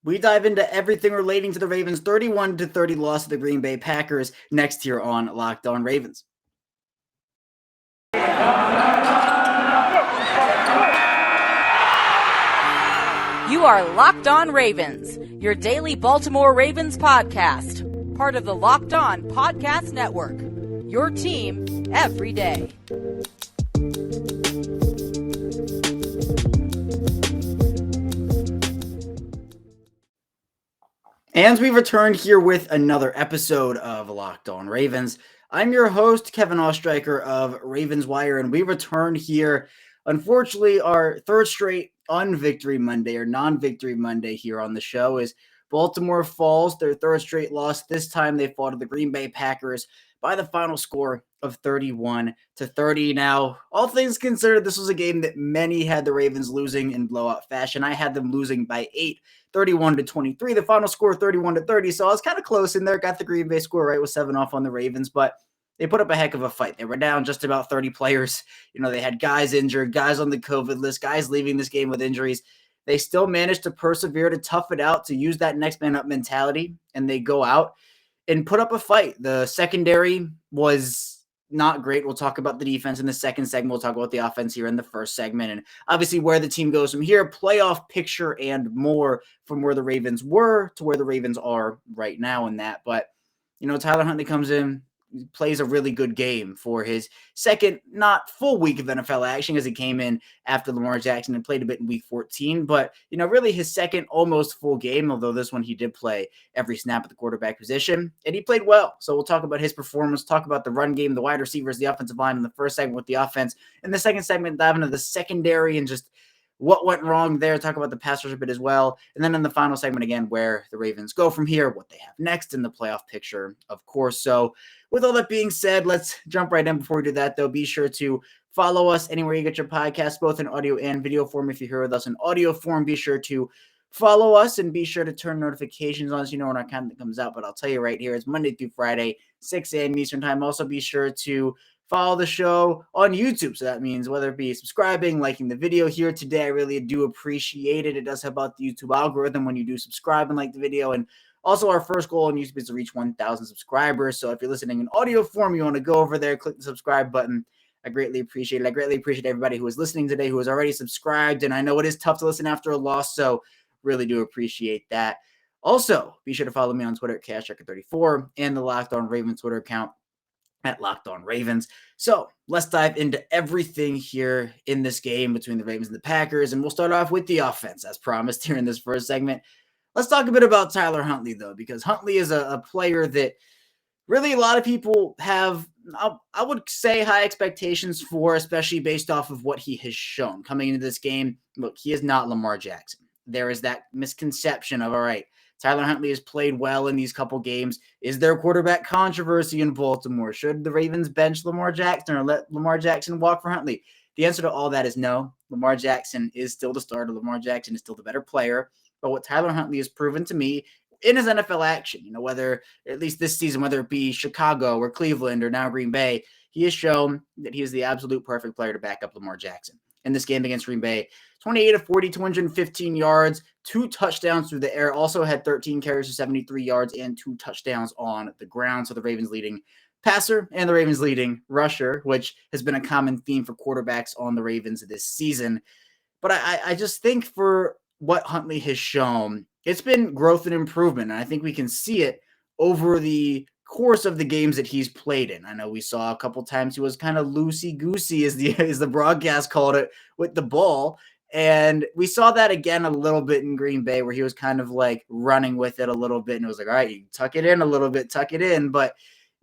We dive into everything relating to the Ravens' 31-30 loss to the Green Bay Packers next here on Locked On Ravens. You are Locked On Ravens, your daily Baltimore Ravens podcast, part of the Locked On Podcast Network, your team every day. And we returned here with another episode of Locked On Ravens. I'm your host, Kevin Ostreicher of Ravens Wire, and we return here, unfortunately, our third straight non-victory Monday here on the show is Baltimore falls their third straight loss. This time they fall to the Green Bay Packers by the final score of 31-30. Now, all things considered, this was a game that many had the Ravens losing in blowout fashion. I had them losing by 8, 31-23. The final score 31-30. So I was kind of close in there. Got the Green Bay score right with 7 off on the Ravens, but they put up a heck of a fight. They were down just about 30 players. They had guys injured, guys on the COVID list, guys leaving this game with injuries. They still managed to persevere, to tough it out, to use that next man up mentality, and they go out and put up a fight. The secondary was not great. We'll talk about the defense in the second segment. We'll talk about the offense here in the first segment, and obviously where the team goes from here, playoff picture and more from where the Ravens were to where the Ravens are right now in that. But, Tyler Huntley comes in, plays a really good game for his second, not full week of NFL action, as he came in after Lamar Jackson and played a bit in week 14, but, really his second almost full game, although this one he did play every snap at the quarterback position, and he played well. So we'll talk about his performance, talk about the run game, the wide receivers, the offensive line in the first segment with the offense. In the second segment, dive into the secondary and just what went wrong there, talk about the pass rush a bit as well. And then in the final segment again, where the Ravens go from here, what they have next in the playoff picture, of course. So with all that being said, let's jump right in. Before we do that, though, be sure to follow us anywhere you get your podcasts, both in audio and video form. If you're here with us in audio form, be sure to follow us and be sure to turn notifications on so you know when our content comes out. But I'll tell you right here, it's Monday through Friday, 6 a.m. Eastern time. Also, be sure to follow the show on YouTube. So that means whether it be subscribing, liking the video here today, I really do appreciate it. It does help out the YouTube algorithm when you do subscribe and like the video. And also, our first goal on YouTube is to reach 1,000 subscribers. So if you're listening in audio form, you want to go over there, click the subscribe button. I greatly appreciate it. I greatly appreciate everybody who is listening today, who has already subscribed. And I know it is tough to listen after a loss, so really do appreciate that. Also, be sure to follow me on Twitter at CashTracker34 and the Locked On Ravens Twitter account at Locked On Ravens. So let's dive into everything here in this game between the Ravens and the Packers. And we'll start off with the offense, as promised here in this first segment. Let's talk a bit about Tyler Huntley, though, because Huntley is a player that really a lot of people have, I would say, high expectations for, especially based off of what he has shown coming into this game. Look, he is not Lamar Jackson. There is that misconception of, all right, Tyler Huntley has played well in these couple games. Is there quarterback controversy in Baltimore? Should the Ravens bench Lamar Jackson or let Lamar Jackson walk for Huntley? The answer to all that is no. Lamar Jackson is still the starter. Lamar Jackson is still the better player. But what Tyler Huntley has proven to me in his NFL action, whether, at least this season, whether it be Chicago or Cleveland or now Green Bay, he has shown that he is the absolute perfect player to back up Lamar Jackson. In this game against Green Bay, 28 of 40, 215 yards, 2 touchdowns through the air, also had 13 carries for 73 yards and 2 touchdowns on the ground. So the Ravens leading passer and the Ravens leading rusher, which has been a common theme for quarterbacks on the Ravens this season. But I just think for what Huntley has shown, it's been growth and improvement. And I think we can see it over the course of the games that he's played in. I know we saw a couple times he was kind of loosey-goosey, as the broadcast called it, with the ball. And we saw that again a little bit in Green Bay, where he was kind of like running with it a little bit. And it was like, all right, you tuck it in a little bit, tuck it in. But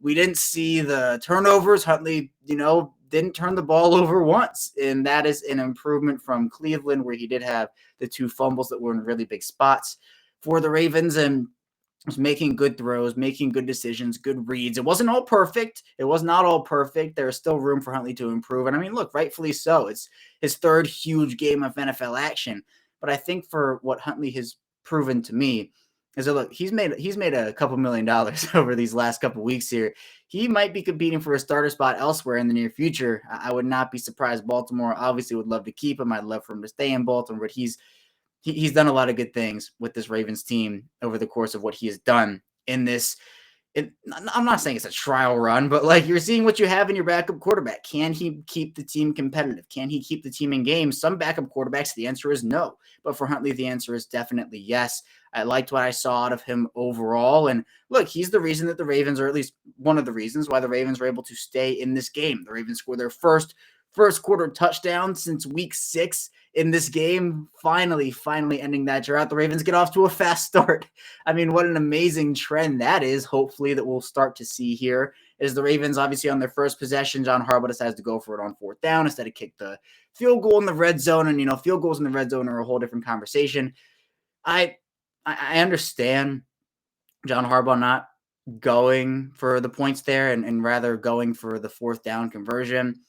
we didn't see the turnovers. Huntley, didn't turn the ball over once. And that is an improvement from Cleveland, where he did have the 2 fumbles that were in really big spots for the Ravens. And was making good throws, making good decisions, good reads. It wasn't all perfect. It was not all perfect. There's still room for Huntley to improve. And I mean, look, rightfully so. It's his third huge game of NFL action. But I think for what Huntley has proven to me is that, look, he's made a couple $1 million over these last couple weeks here. He might be competing for a starter spot elsewhere in the near future. I would not be surprised. Baltimore obviously would love to keep him. I'd love for him to stay in Baltimore, but he's he's done a lot of good things with this Ravens team over the course of what he has done in this. I'm not saying it's a trial run, but like you're seeing what you have in your backup quarterback. Can he keep the team competitive? Can he keep the team in games? Some backup quarterbacks, the answer is no. But for Huntley, the answer is definitely yes. I liked what I saw out of him overall. And look, he's the reason that the Ravens, or at least one of the reasons why the Ravens were able to stay in this game. The Ravens scored their first quarter touchdown since week 6 in this game, finally ending that drought. The Ravens get off to a fast start. I mean, what an amazing trend that is. Hopefully that we'll start to see here is the Ravens, obviously on their first possession, John Harbaugh decides to go for it on 4th down instead of kick the field goal in the red zone. And, field goals in the red zone are a whole different conversation. I understand John Harbaugh not going for the points there and rather going for the 4th down conversion.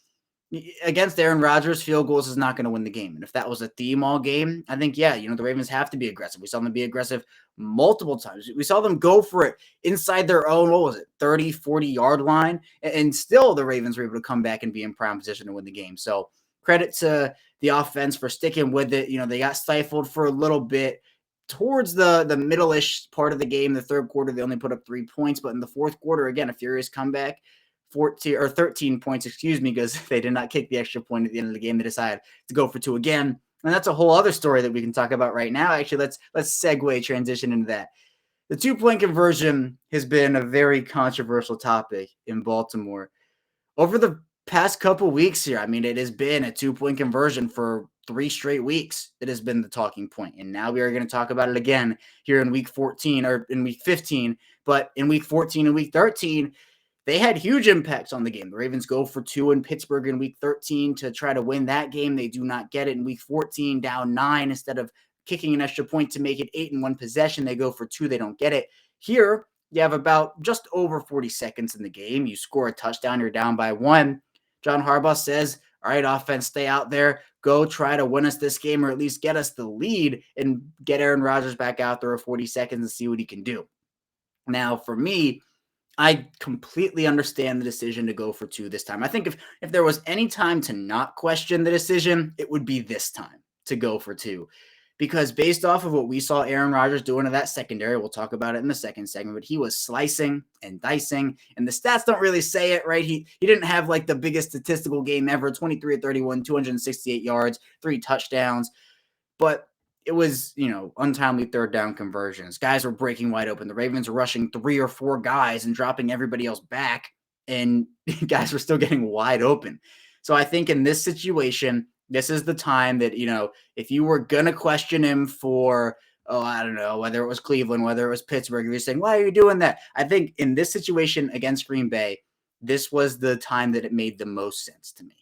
Against Aaron Rodgers, field goals is not going to win the game. And if that was a theme all game, I think, the Ravens have to be aggressive. We saw them be aggressive multiple times. We saw them go for it inside their own, 30, 40-yard line. And still the Ravens were able to come back and be in prime position to win the game. So credit to the offense for sticking with it. They got stifled for a little bit. Towards the middle-ish part of the game, the third quarter, they only put up 3 points. But in the fourth quarter, again, a furious comeback. 13 points, because they did not kick the extra point at the end of the game. They decided to go for 2 again. And that's a whole other story that we can talk about right now. Actually, let's transition into that. The 2-point conversion has been a very controversial topic in Baltimore. Over the past couple weeks here, it has been a 2-point conversion for 3 straight weeks. It has been the talking point. And now we are going to talk about it again here in week 14 or in week 15. But in week 14 and week 13, they had huge impacts on the game. The Ravens go for 2 in Pittsburgh in week 13 to try to win that game. They do not get it in week 14, down 9. Instead of kicking an extra point to make it 8 in one possession, they go for 2. They don't get it. Here, you have about just over 40 seconds in the game. You score a touchdown. You're down by 1. John Harbaugh says, all right, offense, stay out there. Go try to win us this game or at least get us the lead and get Aaron Rodgers back out there for 40 seconds and see what he can do. Now, for me, I completely understand the decision to go for 2 this time. I think if there was any time to not question the decision, it would be this time to go for 2. Because based off of what we saw Aaron Rodgers doing to that secondary, we'll talk about it in the second segment, but he was slicing and dicing, and the stats don't really say it, right? He didn't have like the biggest statistical game ever, 23 of 31, 268 yards, 3 touchdowns, but it was, untimely 3rd down conversions. Guys were breaking wide open. The Ravens were rushing 3 or 4 guys and dropping everybody else back, and guys were still getting wide open. So I think in this situation, this is the time that, if you were going to question him for, I don't know, whether it was Cleveland, whether it was Pittsburgh, you're saying, why are you doing that? I think in this situation against Green Bay, this was the time that it made the most sense to me,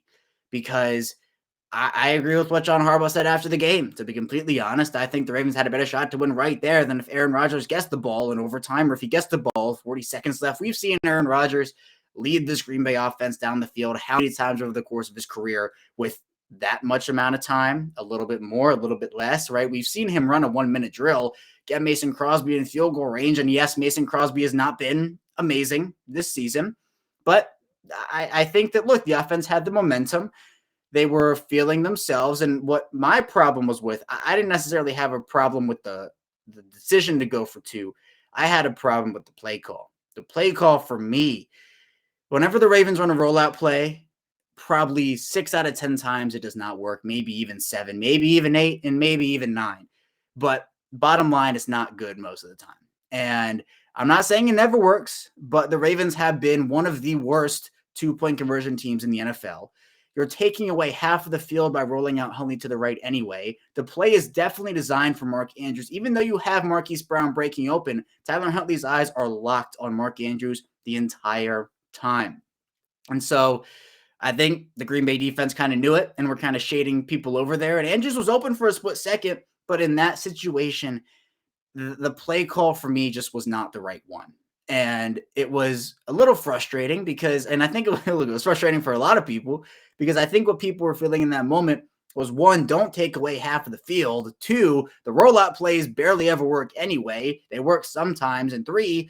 because I agree with what John Harbaugh said after the game. To be completely honest, I think the Ravens had a better shot to win right there than if Aaron Rodgers gets the ball in overtime, or if he gets the ball, 40 seconds left. We've seen Aaron Rodgers lead this Green Bay offense down the field how many times over the course of his career with that much amount of time, a little bit more, a little bit less, right? We've seen him run a 1-minute drill, get Mason Crosby in field goal range. And yes, Mason Crosby has not been amazing this season, but I think that, look, the offense had the momentum. They were feeling themselves. And what my problem was with, I didn't necessarily have a problem with the decision to go for 2. I had a problem with the play call. The play call for me, whenever the Ravens run a rollout play, probably 6 out of 10 times it does not work. Maybe even 7, maybe even 8, and maybe even 9. But bottom line, it's not good most of the time. And I'm not saying it never works, but the Ravens have been one of the worst 2-point conversion teams in the NFL. You're taking away half of the field by rolling out Huntley to the right anyway. The play is definitely designed for Mark Andrews. Even though you have Marquise Brown breaking open, Tyler Huntley's eyes are locked on Mark Andrews the entire time. And so I think the Green Bay defense kind of knew it, and we're kind of shading people over there. And Andrews was open for a split second, but in that situation, the play call for me just was not the right one. And it was a little frustrating because, and I think it was frustrating for a lot of people, because I think what people were feeling in that moment was, 1, don't take away half of the field. 2, the rollout plays barely ever work anyway. They work sometimes. And 3,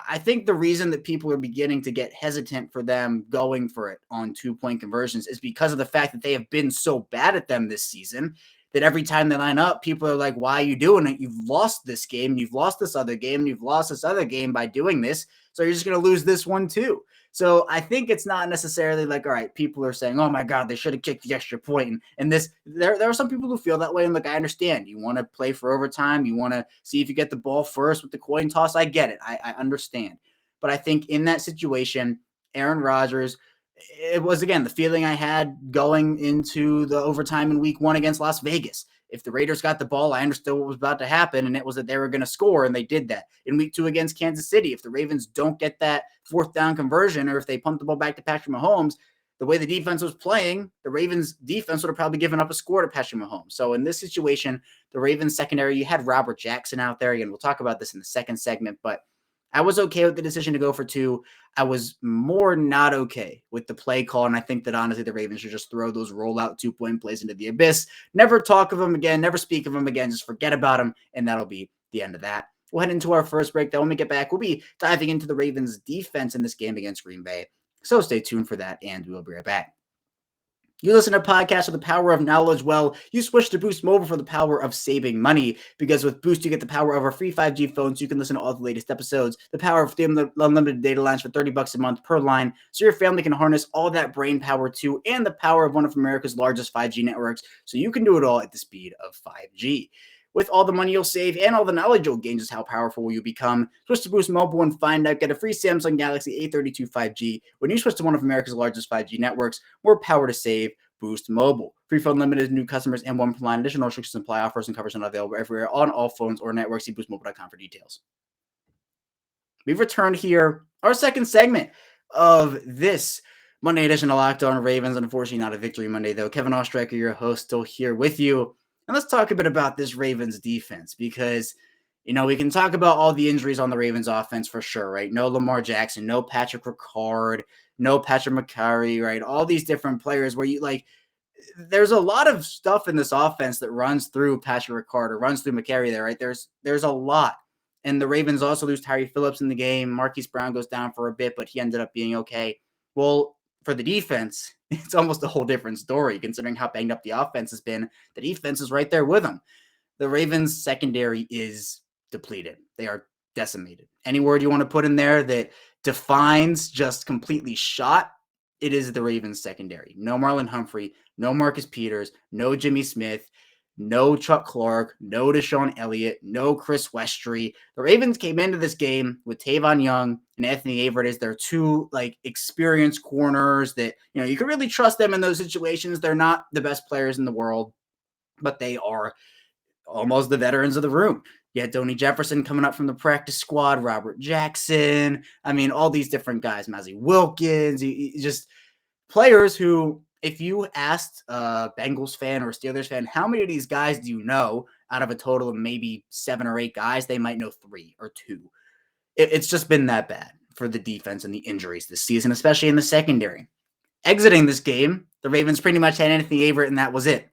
I think the reason that people are beginning to get hesitant for them going for it on 2-point conversions is because of the fact that they have been so bad at them this season. that every time they line up, people are like, why are you doing it? You've lost this game. You've lost this other game. You've lost this other game by doing this. So you're just going to lose this one too. So I think it's not necessarily like, all right, people are saying, oh my God, they should have kicked the extra point. And this, there are some people who feel that way. And look, I understand. You want to play for overtime. You want to see if you get the ball first with the coin toss. I get it. I understand. But I think in that situation, Aaron Rodgers, it was, again, the feeling I had going into the overtime in week 1 against Las Vegas. If the Raiders got the ball, I understood what was about to happen, and it was that they were going to score, and they did that. In week 2 against Kansas City, if the Ravens don't get that 4th down conversion, or if they pump the ball back to Patrick Mahomes, the way the defense was playing, the Ravens defense would have probably given up a score to Patrick Mahomes. So in this situation, the Ravens secondary, you had Robert Jackson out there. Again, we'll talk about this in the second segment, but I was okay with the decision to go for 2. I was more not okay with the play call, and I think that honestly the Ravens should just throw those rollout 2-point plays into the abyss. Never talk of them again, never speak of them again, just forget about them, and that'll be the end of that. We'll head into our first break, though. When we get back, we'll be diving into the Ravens' defense in this game against Green Bay. So stay tuned for that, and we'll be right back. You listen to podcasts with the power of knowledge. Well, you switch to Boost Mobile for the power of saving money, because with Boost, you get the power of our free 5G phones. So you can listen to all the latest episodes, the power of the unlimited data lines for $30 a month per line, so your family can harness all that brain power too, and the power of one of America's largest 5G networks, so you can do it all at the speed of 5G. With all the money you'll save and all the knowledge you'll gain, just how powerful you become. Switch to Boost Mobile and find out. Get a free Samsung Galaxy A32 5G when you switch to one of America's largest 5G networks. More power to save. Boost Mobile. Free phone limited to new customers and 1 per line. Additional restrictions apply. Offers and coverage not available everywhere on all phones or networks. See boostmobile.com for details. We've returned here, our second segment of this Monday edition of Locked On Ravens. Unfortunately, not a victory Monday, though. Kevin Ostreicher, your host, still here with you. And let's talk a bit about this Ravens defense, because, you know, we can talk about all the injuries on the Ravens offense for sure, right? No Lamar Jackson, no Patrick Ricard, no Patrick McCurry, right? All these different players where you like, there's a lot of stuff in this offense that runs through Patrick Ricard or runs through McCurry there, right? There's a lot. And the Ravens also lose Tyree Phillips in the game. Marquise Brown goes down for a bit, but he ended up being okay. Well, for the defense, it's almost a whole different story, considering how banged up the offense has been. The defense is right there with them. The Ravens secondary is depleted. They are decimated. Any word you want to put in there that defines just completely shot, it is the Ravens secondary. No Marlon Humphrey, no Marcus Peters, no Jimmy Smith, no Chuck Clark, no Deshaun Elliott, no Chris Westry. The Ravens came into this game with Tavon Young and Anthony Averett as their 2 like experienced corners that, you know, you can really trust them in those situations. They're not the best players in the world, but they are almost the veterans of the room. You had Tony Jefferson coming up from the practice squad, Robert Jackson. I mean, all these different guys, Mazzy Wilkins, just players who, if you asked a Bengals fan or a Steelers fan, how many of these guys do you know out of a total of maybe 7 or 8 guys, they might know 3 or 2. It's just been that bad for the defense and the injuries this season, especially in the secondary. Exiting this game, the Ravens pretty much had Anthony Averett, and that was it.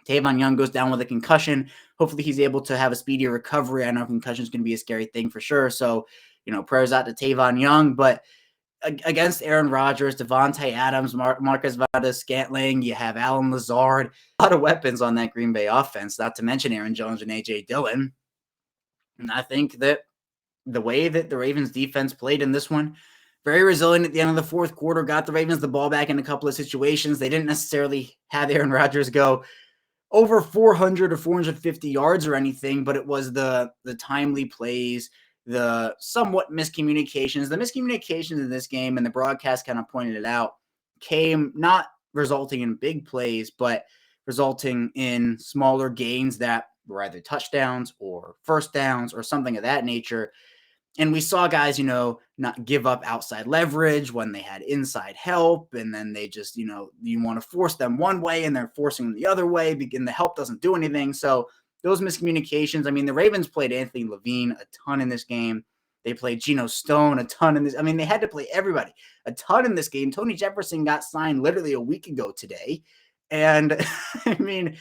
Tavon Young goes down with a concussion. Hopefully he's able to have a speedier recovery. I know concussion is going to be a scary thing for sure. So, you know, prayers out to Tavon Young. But against Aaron Rodgers, Devontae Adams, Marcus Valdes-Scantling, you have Alan Lazard. A lot of weapons on that Green Bay offense, not to mention Aaron Jones and A.J. Dillon. And I think that the way that the Ravens defense played in this one, very resilient at the end of the fourth quarter, got the Ravens the ball back in a couple of situations. They didn't necessarily have Aaron Rodgers go over 400 or 450 yards or anything, but it was the timely plays, the somewhat miscommunications. The miscommunications in this game, and the broadcast kind of pointed it out, came not resulting in big plays, but resulting in smaller gains that were either touchdowns or first downs or something of that nature. And we saw guys, you know, not give up outside leverage when they had inside help. And then they just, you know, you want to force them one way and they're forcing them the other way, and the help doesn't do anything. So those miscommunications, I mean, the Ravens played Anthony Levine a ton in this game. They played Geno Stone a ton in this. I mean, they had to play everybody a ton in this game. Tony Jefferson got signed literally a week ago today. And I mean,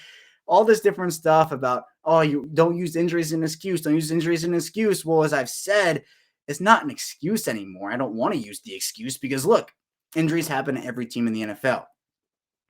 all this different stuff about, oh, you don't use injuries as an excuse. Don't use injuries as an excuse. Well, as I've said, it's not an excuse anymore. I don't want to use the excuse because, look, injuries happen to every team in the NFL.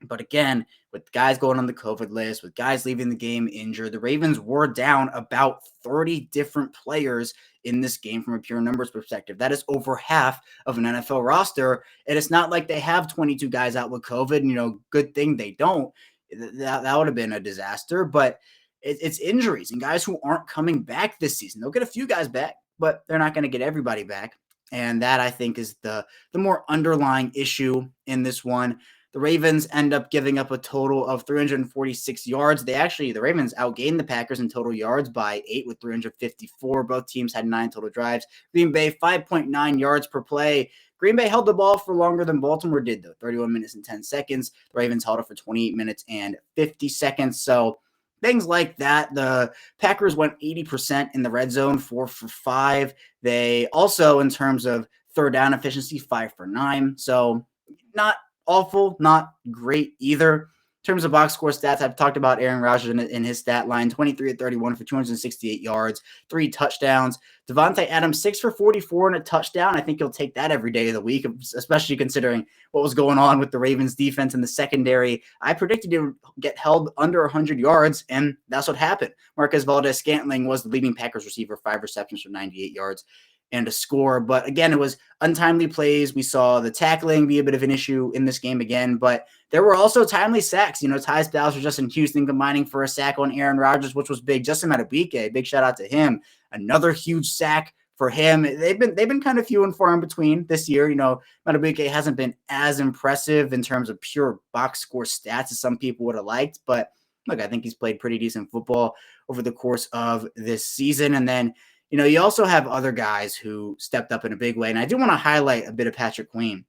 But again, with guys going on the COVID list, with guys leaving the game injured, the Ravens were down about 30 different players in this game from a pure numbers perspective. That is over half of an NFL roster. And it's not like they have 22 guys out with COVID. And, good thing they don't. That would have been a disaster. But it's injuries and guys who aren't coming back this season. They'll get a few guys back, but they're not going to get everybody back. And that, I think, is the more underlying issue in this one. The Ravens end up giving up a total of 346 yards. The Ravens outgained the Packers in total yards by 8 with 354. Both teams had 9 total drives. Green Bay, 5.9 yards per play. Green Bay held the ball for longer than Baltimore did, though, 31 minutes and 10 seconds. The Ravens held it for 28 minutes and 50 seconds. So things like that. The Packers went 80% in the red zone, 4 for 5. They also, in terms of third down efficiency, 5 for 9. So not awful, not great either. In terms of box score stats, I've talked about Aaron Rodgers in his stat line, 23 at 31 for 268 yards, 3 touchdowns. Devontae Adams, 6 for 44 and a touchdown. I think he'll take that every day of the week, especially considering what was going on with the Ravens defense in the secondary. I predicted it would get held under 100 yards, and that's what happened. Marquez Valdez-Scantling was the leading Packers receiver, 5 receptions for 98 yards and a score. But again, it was untimely plays. We saw the tackling be a bit of an issue in this game again, but there were also timely sacks. Ty Styles or Justin Houston combining for a sack on Aaron Rodgers, which was big. Justin Madubuike, big shout out to him. Another huge sack for him. They've been kind of few and far in between this year. Madubuike hasn't been as impressive in terms of pure box score stats as some people would have liked, but look, I think he's played pretty decent football over the course of this season. And then you also have other guys who stepped up in a big way. And I do want to highlight a bit of Patrick Queen.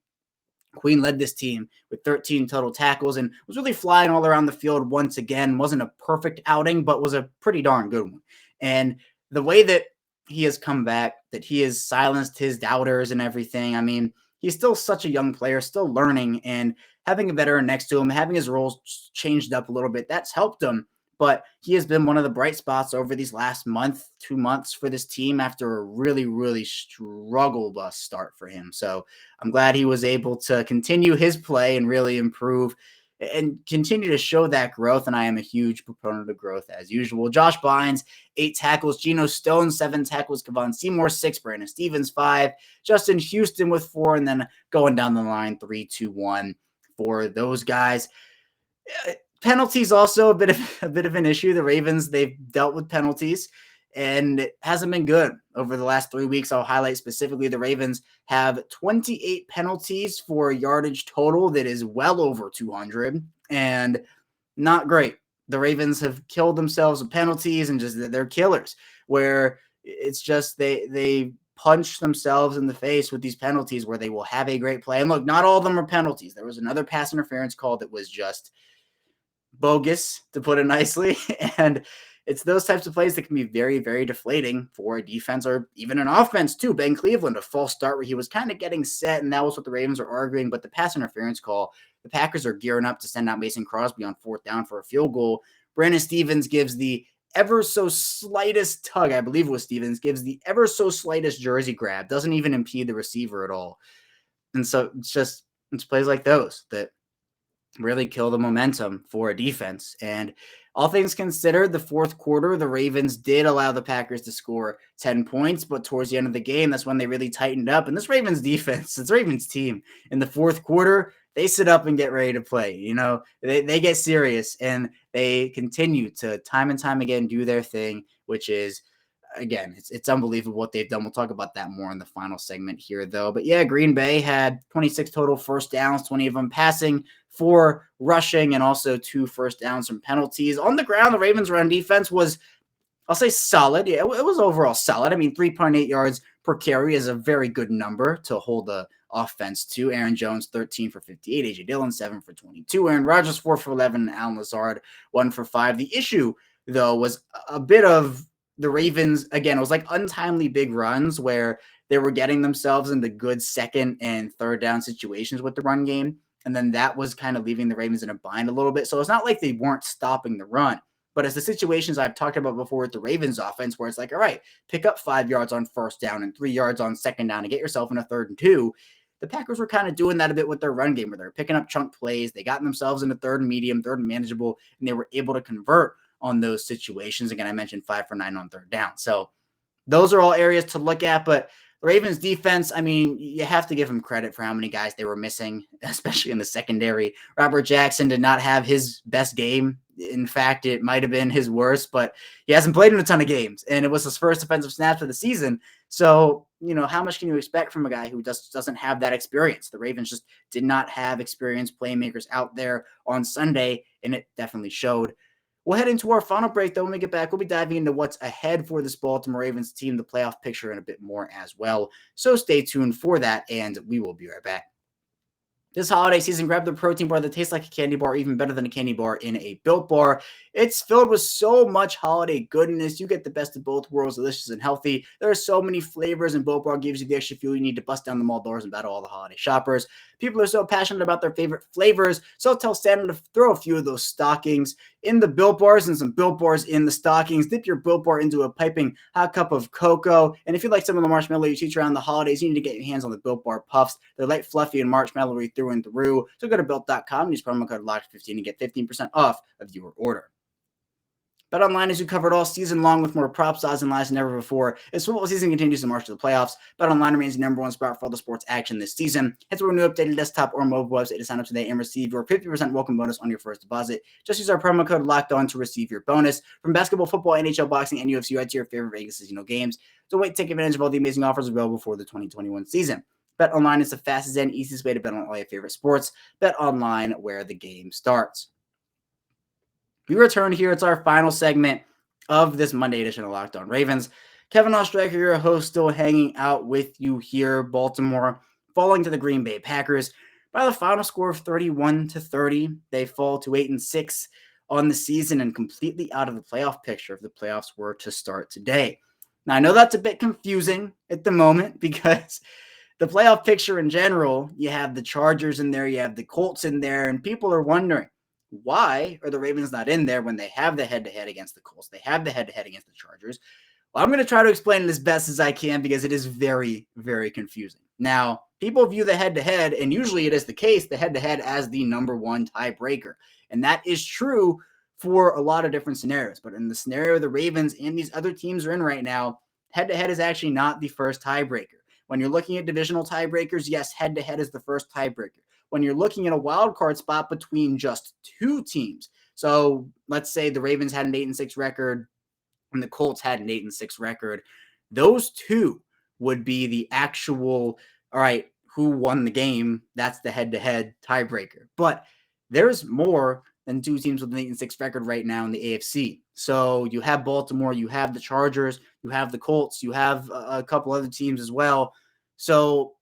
Queen led this team with 13 total tackles and was really flying all around the field once again. Wasn't a perfect outing, but was a pretty darn good one. And the way that he has come back, that he has silenced his doubters and everything, I mean, he's still such a young player, still learning, and having a veteran next to him, having his roles changed up a little bit, that's helped him. But he has been one of the bright spots over these last 2 months for this team after a really, really struggle bus start for him. So I'm glad he was able to continue his play and really improve and continue to show that growth. And I am a huge proponent of growth as usual. Josh Bynes, 8 tackles. Geno Stone, 7 tackles. Kevon Seymour, 6. Brandon Stevens, 5. Justin Houston with 4. And then going down the line, 3, 2, 1 for those guys. Penalties also a bit of an issue. The Ravens, they've dealt with penalties, and it hasn't been good over the last 3 weeks. I'll highlight specifically the Ravens have 28 penalties for a yardage total that is well over 200, and not great. The Ravens have killed themselves with penalties, and just they're killers, where it's just they punch themselves in the face with these penalties where they will have a great play. And look, not all of them are penalties. There was another pass interference call that was just bogus, to put it nicely. And it's those types of plays that can be very, very deflating for a defense or even an offense too. Ben Cleveland, a false start where he was kind of getting set, and that was what the Ravens are arguing. But the pass interference call, the Packers are gearing up to send out Mason Crosby on 4th down for a field goal. Brandon Stevens gives the ever so slightest tug, I believe it was Stevens, gives the ever so slightest jersey grab, doesn't even impede the receiver at all. And so it's plays like those that really kill the momentum for a defense. And all things considered, the fourth quarter, the Ravens did allow the Packers to score 10 points, but towards the end of the game, that's when they really tightened up. And this Ravens defense, this Ravens team in the fourth quarter, they sit up and get ready to play. They get serious, and they continue to time and time again do their thing, which is, again, it's unbelievable what they've done. We'll talk about that more in the final segment here, though. But yeah, Green Bay had 26 total first downs, 20 of them passing, 4 rushing, and also 2 first downs from penalties. On the ground, the Ravens' run defense was, I'll say, solid. Yeah, it was overall solid. I mean, 3.8 yards per carry is a very good number to hold the offense to. Aaron Jones, 13 for 58. A.J. Dillon, 7 for 22. Aaron Rodgers, 4 for 11. Alan Lazard, 1 for 5. The issue, though, was a bit of the Ravens, again, it was like untimely big runs where they were getting themselves into good second and third down situations with the run game. And then that was kind of leaving the Ravens in a bind a little bit. So it's not like they weren't stopping the run, but it's the situations I've talked about before with the Ravens offense where it's like, all right, pick up 5 yards on first down and 3 yards on second down and get yourself in a 3rd and 2. the Packers were kind of doing that a bit with their run game, where they're picking up chunk plays. They got themselves into third and medium, third and manageable, and they were able to convert on those situations. Again, I mentioned 5 for 9 on third down. So those are all areas to look at, but the Ravens defense, I mean, you have to give them credit for how many guys they were missing, especially in the secondary. Robert Jackson did not have his best game. In fact, it might have been his worst, but he hasn't played in a ton of games, and it was his first defensive snaps of the season. So, how much can you expect from a guy who doesn't have that experience? The Ravens just did not have experienced playmakers out there on Sunday, and it definitely showed. We'll head into our final break, though. When we get back, we'll be diving into what's ahead for this Baltimore Ravens team, the playoff picture, and a bit more as well. So stay tuned for that, and we will be right back. This holiday season, grab the protein bar that tastes like a candy bar, even better than a candy bar in a Built Bar. It's filled with so much holiday goodness. You get the best of both worlds, delicious and healthy. There are so many flavors, and Built Bar gives you the extra fuel you need to bust down the mall doors and battle all the holiday shoppers. People are so passionate about their favorite flavors, so tell Santa to throw a few of those stockings in the Built Bars and some Built Bars in the stockings. Dip your Built Bar into a piping hot cup of cocoa. And if you like some of the marshmallow you teach around the holidays, you need to get your hands on the Built Bar Puffs. They're light, fluffy, and marshmallowy through and through. So go to Built.com and use promo code LOCKED15 and get 15% off of your order. BetOnline has you covered all season long with more props, odds, and lines than ever before. As football season continues to march to the playoffs, BetOnline remains the number one spot for all the sports action this season. Head to our new updated desktop or mobile website to sign up today and receive your 50% welcome bonus on your first deposit. Just use our promo code LOCKEDON to receive your bonus. From basketball, football, NHL, boxing, and UFC, right to your favorite Vegas casino games. So wait, take advantage of all the amazing offers available for the 2021 season. BetOnline is the fastest and easiest way to bet on all your favorite sports. BetOnline, where the game starts. We return here. It's our final segment of this Monday edition of Locked On Ravens. Kevin Ostreicher, your host, still hanging out with you here. Baltimore falling to the Green Bay Packers by the final score of 31-30. They fall to 8-6 on the season and completely out of the playoff picture if the playoffs were to start today. Now, I know that's a bit confusing at the moment because the playoff picture in general, you have the Chargers in there, you have the Colts in there, and people are wondering, why are the Ravens not in there when they have the head-to-head against the Colts? They have the head-to-head against the Chargers. Well, I'm going to try to explain it as best as I can because it is very, very confusing. Now, people view the head-to-head, and usually it is the case, the head-to-head as the number one tiebreaker. And that is true for a lot of different scenarios. But in the scenario the Ravens and these other teams are in right now, head-to-head is actually not the first tiebreaker. When you're looking at divisional tiebreakers, yes, head-to-head is the first tiebreaker. When you're looking at a wild card spot between just two teams, so let's say the Ravens had an 8-6 record and the Colts had an 8-6 record, those two would be the actual, all right, who won the game? That's the head-to-head tiebreaker. But there's more than two teams with an 8-6 record right now in the AFC. So you have Baltimore, you have the Chargers, you have the Colts, you have a couple other teams as well. So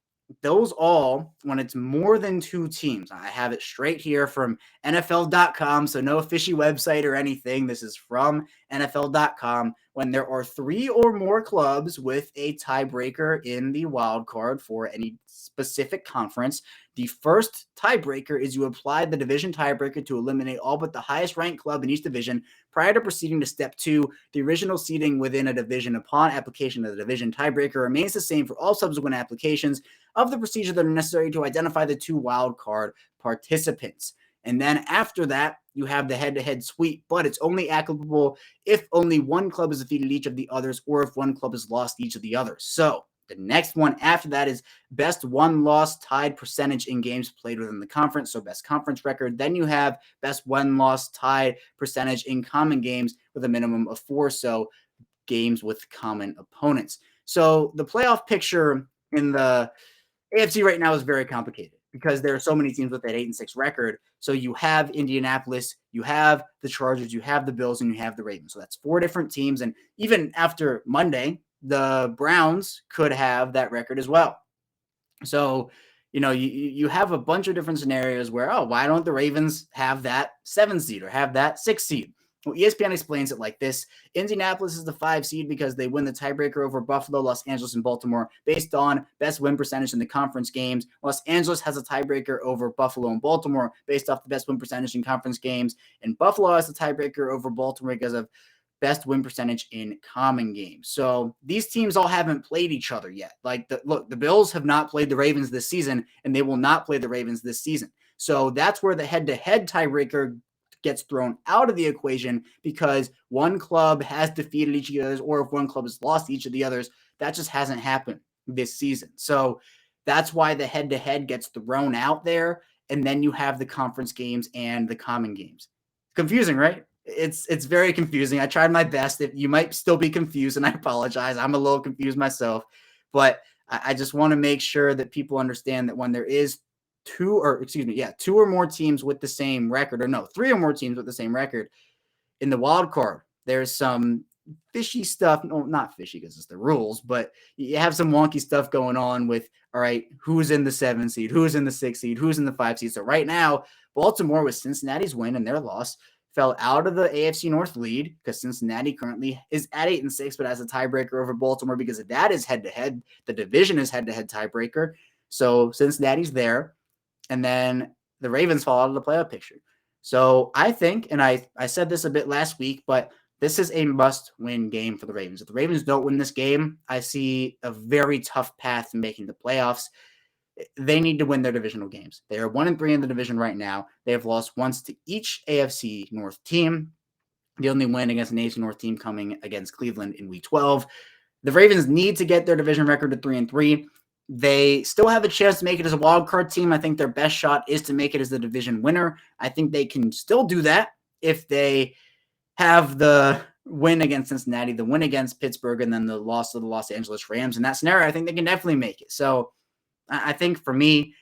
those all, when it's more than two teams, I have it straight here from NFL.com, so no fishy website or anything. This is from NFL.com. When there are three or more clubs with a tiebreaker in the wild card for any specific conference, the first tiebreaker is you apply the division tiebreaker to eliminate all but the highest ranked club in each division prior to proceeding to step two. The original seeding within a division upon application of the division tiebreaker remains the same for all subsequent applications of the procedure that are necessary to identify the two wild card participants. And then after that, you have the head-to-head sweep, but it's only applicable if only one club has defeated each of the others or if one club has lost each of the others. So the next one after that is best won-loss tied percentage in games played within the conference, so best conference record. Then you have best win-loss tied percentage in common games with a minimum of 4, so games with common opponents. So the playoff picture in the AFC right now is very complicated because there are so many teams with that 8-6 record. So you have Indianapolis, you have the Chargers, you have the Bills, and you have the Ravens. So that's 4 different teams. And even after Monday, the Browns could have that record as well. So, you have a bunch of different scenarios where, why don't the Ravens have that 7 seed or have that 6 seed? Well, ESPN explains it like this. Indianapolis is the 5 seed because they win the tiebreaker over Buffalo, Los Angeles, and Baltimore based on best win percentage in the conference games. Los Angeles has a tiebreaker over Buffalo and Baltimore based off the best win percentage in conference games. And Buffalo has a tiebreaker over Baltimore because of best win percentage in common games. So these teams all haven't played each other yet. Like, the Bills have not played the Ravens this season, and they will not play the Ravens this season. So that's where the head-to-head tiebreaker gets thrown out of the equation, because one club has defeated each of the others, or if one club has lost each of the others, that just hasn't happened this season. So that's why the head-to-head gets thrown out there, and then you have the conference games and the common games. Confusing, right? It's very confusing. I tried my best. If you might still be confused, and I apologize. I'm a little confused myself, but I just want to make sure that people understand that when there is two or more teams with the same record, or no, three or more teams with the same record in the wild card, there's some fishy stuff. No, not fishy because it's the rules, but you have some wonky stuff going on with, all right, who's in the 7 seed, who's in the 6 seed, who's in the 5 seed. So right now, Baltimore, with Cincinnati's win and their loss, fell out of the AFC North lead, because Cincinnati currently is at 8-6, but has a tiebreaker over Baltimore because that is head-to-head. The division is head-to-head tiebreaker. So Cincinnati's there. And then the Ravens fall out of the playoff picture. So I think, and I said this a bit last week, but this is a must-win game for the Ravens. If the Ravens don't win this game, I see a very tough path to making the playoffs. They need to win their divisional games. They are 1-3 in the division right now. They have lost once to each AFC North team. The only win against an AFC North team coming against Cleveland in Week 12. The Ravens need to get their division record to 3-3. They still have a chance to make it as a wild card team. I think their best shot is to make it as the division winner. I think they can still do that if they have the win against Cincinnati, the win against Pittsburgh, and then the loss to the Los Angeles Rams. In that scenario, I think they can definitely make it. So I think for me,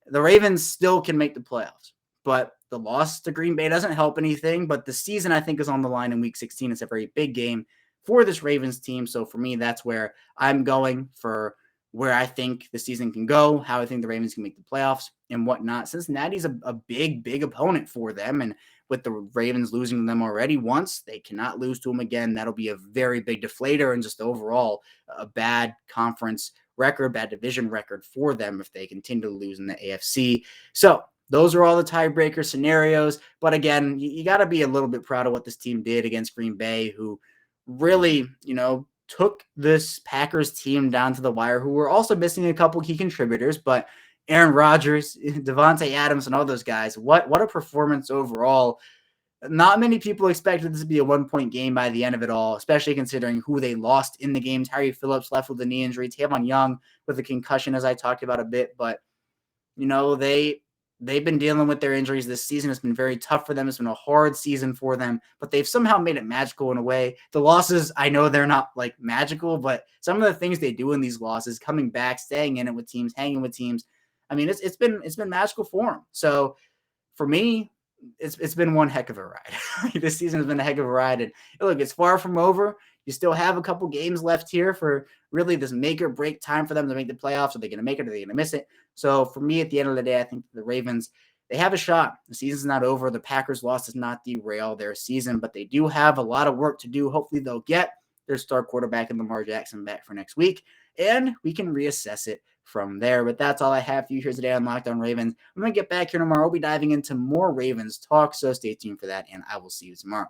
the Ravens still can make the playoffs, but the loss to Green Bay doesn't help anything. But the season, I think, is on the line in Week 16. It's a very big game for this Ravens team. So for me, that's where I'm going for where I think the season can go, how I think the Ravens can make the playoffs and whatnot. Cincinnati's a big opponent for them. And with the Ravens losing them already once, they cannot lose to them again. That'll be a very big deflator, and just overall a bad conference record, bad division record for them if they continue to lose in the AFC. So those are all the tiebreaker scenarios. But again, you got to be a little bit proud of what this team did against Green Bay, who really, took this Packers team down to the wire, who were also missing a couple key contributors, but Aaron Rodgers, Devontae Adams, and all those guys, what a performance overall. Not many people expected this to be a 1-point game by the end of it all, especially considering who they lost in the game. Terry Phillips left with a knee injury, Tavon Young with a concussion, as I talked about a bit, but they've been dealing with their injuries this season. It's been very tough for them. It's been a hard season for them, but they've somehow made it magical in a way. The losses, I know they're not like magical, but some of the things they do in these losses, coming back, staying in it with teams, hanging with teams, I mean, it's been magical for them. So for me, it's been one heck of a ride. This season has been a heck of a ride, and look, it's far from over. You still have a couple games left here for really this make or break time for them to make the playoffs. Are they going to make it? Are they going to miss it? So for me, at the end of the day, I think the Ravens, they have a shot. The season's not over. The Packers' loss does not derail their season, but they do have a lot of work to do. Hopefully they'll get their star quarterback in Lamar Jackson back for next week, and we can reassess it from there. But that's all I have for you here today on Locked On Ravens. I'm going to get back here tomorrow. We'll be diving into more Ravens talk, so stay tuned for that, and I will see you tomorrow.